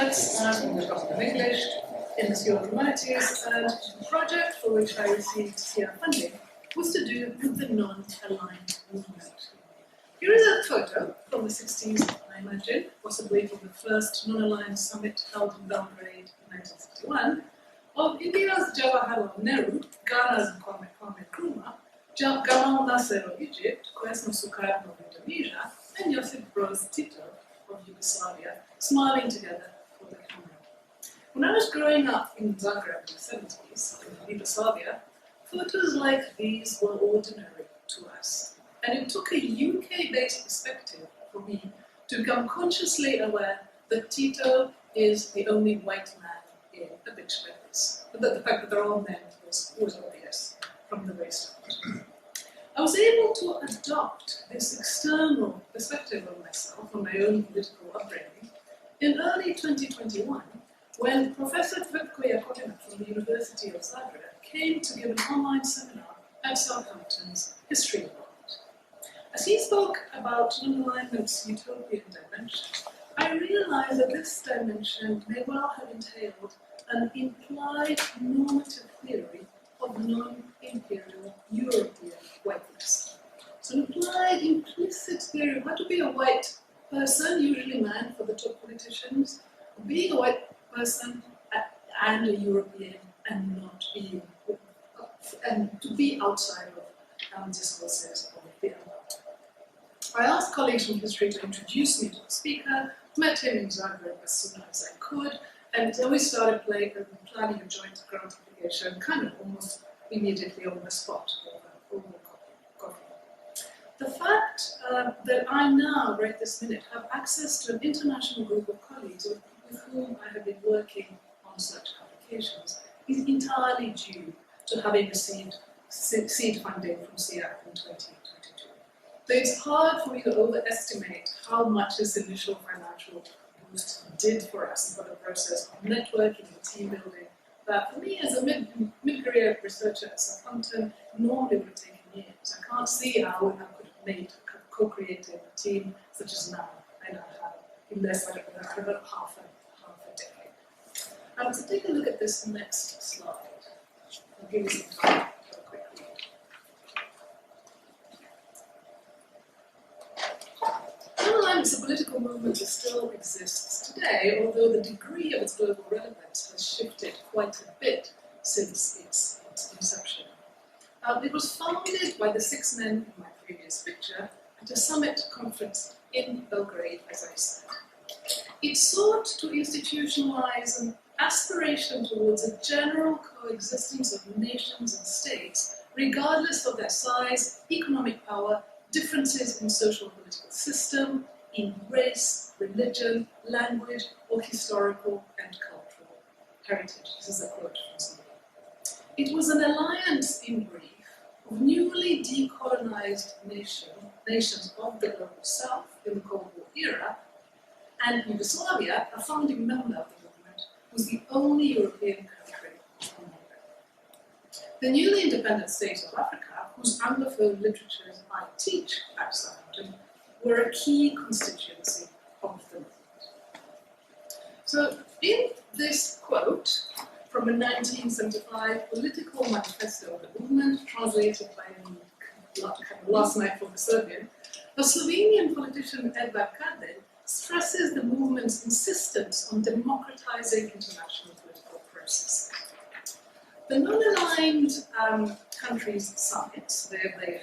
works in the Department of English, in the School of Humanities, and the project for which I received CR funding was to do with the non-aligned movement. Here is a photo from the 60s, I imagine, possibly from the first non-aligned summit held in Belgrade in 1961, of India's Jawaharlal Nehru, Ghana's Kwame Nkrumah, Gamal Nasser of Egypt, Kwame Sukarno of Indonesia, and Josip Broz Tito of Yugoslavia, smiling together for the camera. When I was growing up in Zagreb in the 70s, in Yugoslavia, photos like these were ordinary to us. And it took a UK-based perspective for me to become consciously aware that Tito is the only white man in a picture like this. But that the fact that they're all men was obvious from the very start. I was able to adopt this external perspective of myself, on my own political upbringing, in early 2021, when Professor Tvrtko Jakovina from the University of Zagreb came to give an online seminar at Southampton's History Department. As he spoke about non-alignment's utopian dimension, I realized that this dimension may well have entailed an implied normative theory of non-imperial European whiteness. So an implied, implicit theory of how to be a white person, usually man for the top politicians, being a white person and a European and not being, and to be outside of discourses of the empire. I asked colleagues from history to introduce me to the speaker, met him in Zagreb as soon as I could, and then we started planning a joint grant application, kind of almost immediately on the spot, over coffee. The fact that I now, right this minute, have access to an international group of colleagues with whom I have been working on such applications is entirely due to having received seed funding from CR in 2022. So it's hard for me to overestimate how much this initial financial boost did for us and for the process of networking and team building that for me as a mid-career researcher at Southampton normally would have taken years. I can't see how I could have made, co-created a team such as now I now have in less than about half a decade. So take a look at this next slide. I'll give you some time for a quick read. Non-alignment as a political movement still exists today, although the degree of its global relevance has shifted quite a bit since its inception. It was founded by the 6 men in my previous picture at a summit conference in Belgrade, as I said. It sought to institutionalize an aspiration towards a general coexistence of nations and states, regardless of their size, economic power, differences in social and political system, in race, religion, language, or historical and cultural heritage. This is a quote from somebody. It was an alliance, in brief, of newly decolonized nations of the global south in the Cold War era, and Yugoslavia, a founding member of the movement, was the only European country among them. The newly independent states of Africa, whose Anglophone literatures I teach at Southampton, were a key constituency of the movement. So, in this quote from a 1975 political manifesto of the movement, translated by me last night from the Serbian, the Slovenian politician Edvard Kardelj stresses the movement's insistence on democratizing international political processes. The non-aligned countries' summits, they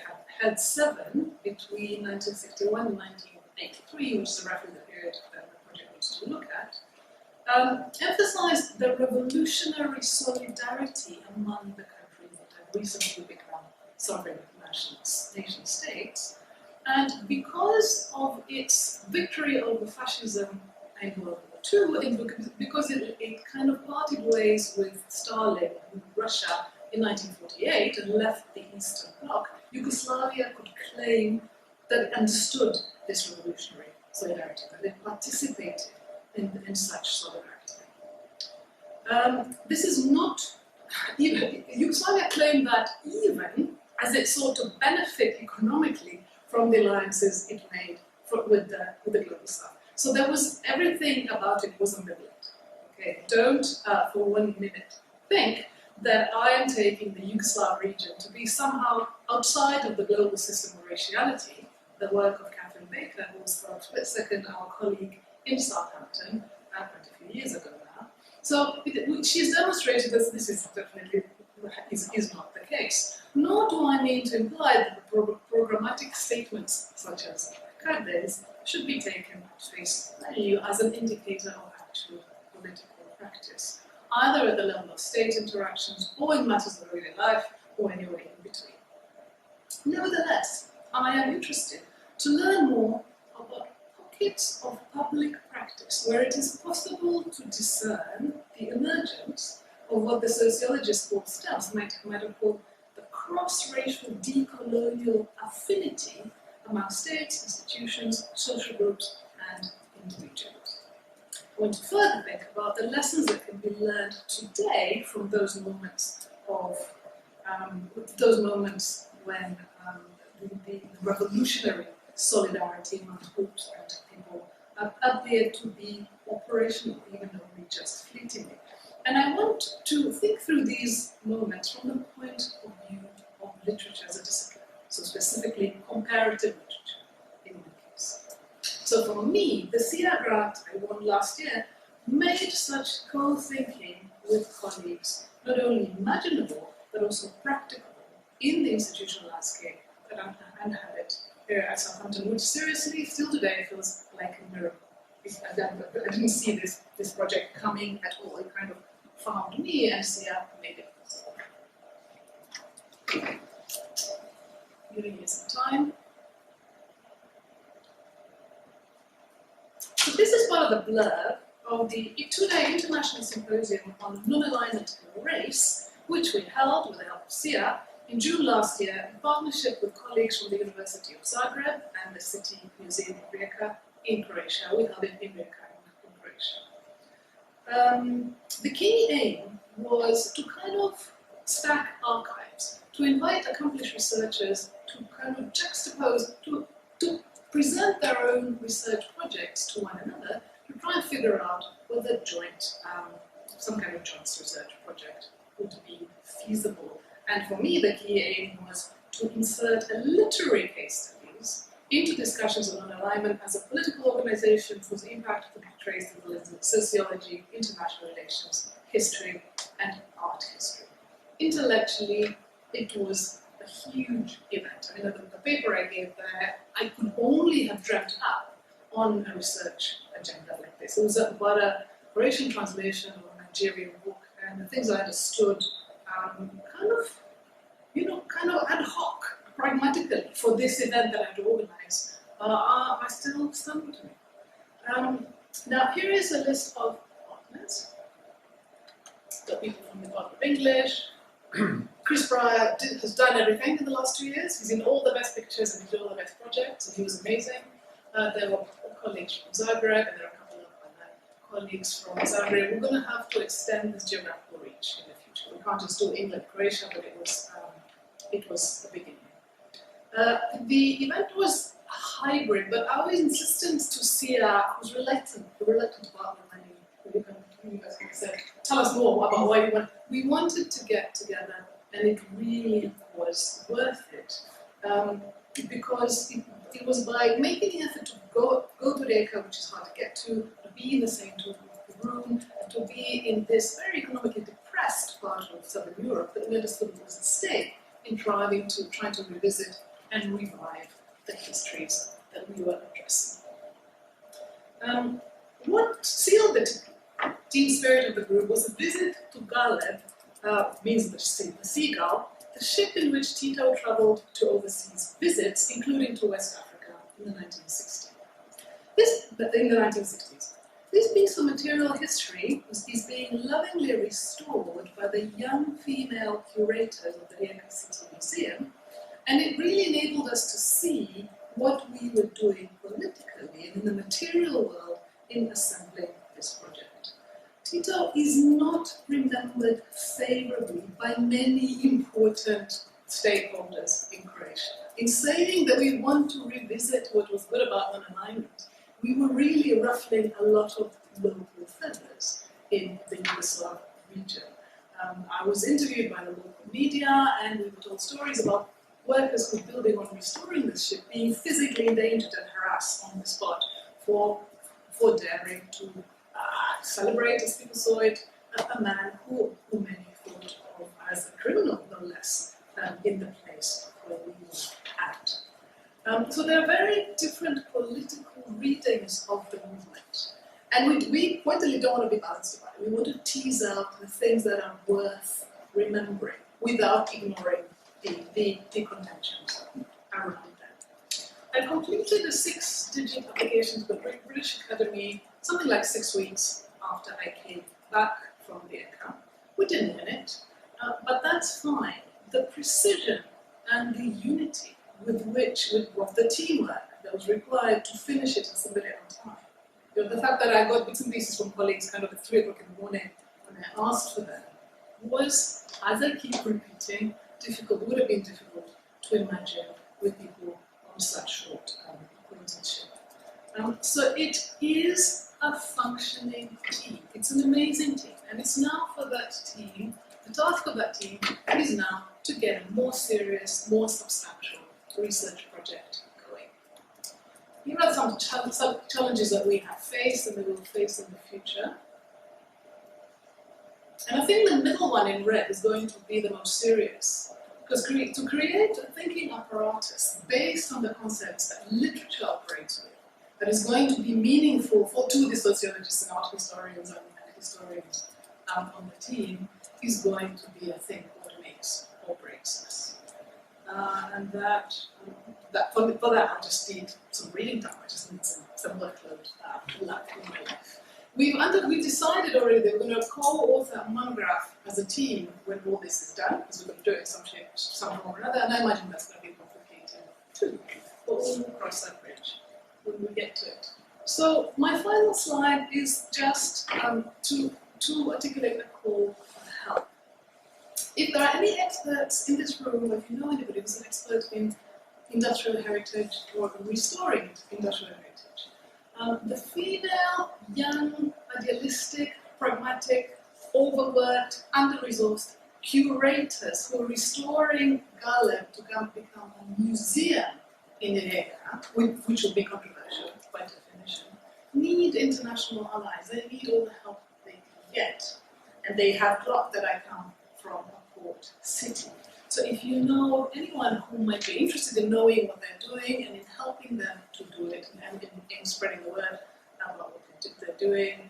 have had 7 between 1961 and 1983, which is roughly the period that the project wants to look at, emphasized the revolutionary solidarity among the countries that have recently become sovereign nation states. And because of its victory over fascism in World War II, and because it kind of parted ways with Stalin and Russia in 1948 and left the Eastern Bloc, Yugoslavia could claim that it understood this revolutionary solidarity, that it participated in such solidarity. This is not, Yugoslavia claimed that even as it sought to benefit economically from the alliances it made with the global south. So there was, everything about it was ambivalent. Okay, don't for 1 minute think that I am taking the Yugoslav region to be somehow outside of the global system of raciality, the work of Catherine Baker, who was for a split second our colleague in Southampton, quite a few years ago now. So she's demonstrated that this is definitely is not the case. Nor do I mean to imply that the programmatic statements, such as Galeb's, should be taken at face value as an indicator of actual political practice, either at the level of state interactions or in matters of real life or anywhere in between. Nevertheless, I am interested to learn more about pockets of public practice where it is possible to discern the emergence of what the sociologist Paul Stelz might have called the cross-racial decolonial affinity among states, institutions, social groups, and individuals. I want to further think about the lessons that can be learned today from those moments of when the revolutionary solidarity among groups and people appeared to be operational, even only just fleetingly. And I want to think through these moments from the point of view of literature as a discipline, so specifically comparative literature in my case. So for me, the SIA grant I won last year made such co-thinking with colleagues not only imaginable, but also practicable in the institutional landscape that I inhabit here at Southampton, which seriously, still today, feels like a miracle. I didn't see this project coming at all. It kind of found me, and SIA made it possible. Giving you some time. So this is part of the blurb of the two-day international symposium on non-alignment and race, which we held with the help of SIA in June last year in partnership with colleagues from the University of Zagreb and the City Museum of Rijeka in Croatia. We held it in Rijeka in Croatia. The key aim was to kind of stack archives, to invite accomplished researchers to kind of juxtapose, to present their own research projects to one another, to try and figure out whether some kind of joint research project would be feasible. And for me, the key aim was to insert a literary case studies into discussions on non-alignment as a political organization whose impact could be traced in the lens of sociology, international relations, history, and art history. Intellectually, it was a huge event. I mean, the paper I gave there, I could only have dreamt up on a research agenda like this. It was about a Croatian translation of a Nigerian book, and the things I understood kind of ad hoc, pragmatically, for this event that I had organized, are still stunning to me. Now, here is a list of partners. The people from the Department of English. Chris Pryor has done everything in the last 2 years. He's in all the best pictures and he did all the best projects, and he was amazing. There were colleagues from Zagreb, and there are a couple of other colleagues from Zagreb. We're going to have to extend this geographical reach in the future. We can't just do England, Croatia, but it was the beginning. The event was hybrid, but our insistence to SIA was reluctant about the money. You guys can say, tell us more about why you want. We wanted to get together, and it really was worth it, because it was by making the effort to go to Rijeka, which is hard to get to be in the same room, and to be in this very economically depressed part of Southern Europe that we understood was at stake in trying to revisit and revive the histories that we were addressing. What sealed the team spirit of the group was a visit to Galeb, means the Seagull, the ship in which Tito traveled to overseas visits, including to West Africa in the 1960s. This piece of material history is being lovingly restored by the young female curators of the Rijeka City Museum, and it really enabled us to see what we were doing politically and in the material world in assembling this project. Tito is not remembered favorably by many important stakeholders in Croatia. In saying that we want to revisit what was good about non-alignment, we were really ruffling a lot of local feathers in the Yugoslav region. I was interviewed by the local media, and we were told stories about workers who were building on restoring the ship being physically endangered and harassed on the spot for daring to celebrate, as people saw it, a man who many thought of as a criminal, no less, in the place where we were at. So there are very different political readings of the movement. And we pointedly don't want to be balanced about it. We want to tease out the things that are worth remembering without ignoring the contentions around them. I completed a 6-digit application to the British Academy something like 6 weeks after I came back from Rijeka. We didn't win it, but that's fine. The precision and the unity with the teamwork that was required to finish it and submit it on time. You know, the fact that I got bits and pieces from colleagues kind of at 3 o'clock in the morning when I asked for them was, as I keep repeating, would have been difficult to imagine with people on such short acquaintanceship. So it is a functioning team. It's an amazing team, and it's now for that team, the task of that team is now to get a more serious, more substantial research project going. Here are some challenges that we have faced and that we'll face in the future. And I think the middle one in red is going to be the most serious. Because to create a thinking apparatus based on the concepts that literature operates with, that is going to be meaningful to the sociologists and art historians and historians on the team, is going to be, I think, what makes or breaks us. And for that, I just need some reading time. I just need some workload left in my life. We've decided already that we're going to co-author a monograph as a team when all this is done, because we're going to do it in some shape, some form or another, and I imagine that's going to be complicated too. But we'll cross that bridge when we get to it. So my final slide is just to articulate a call for help. If there are any experts in this room, or if you know anybody who's an expert in industrial heritage or restoring industrial heritage, the female, young, idealistic, pragmatic, overworked, under-resourced curators who are restoring Galeb to become a museum in Rijeka, which will be controversial by definition, need international allies. They need all the help they can get. And they have clocked that I come from a port city. So if you know anyone who might be interested in knowing what they're doing and in helping them to do it and in spreading the word about what they're doing,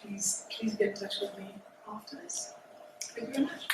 please get in touch with me after this. Thank you very much.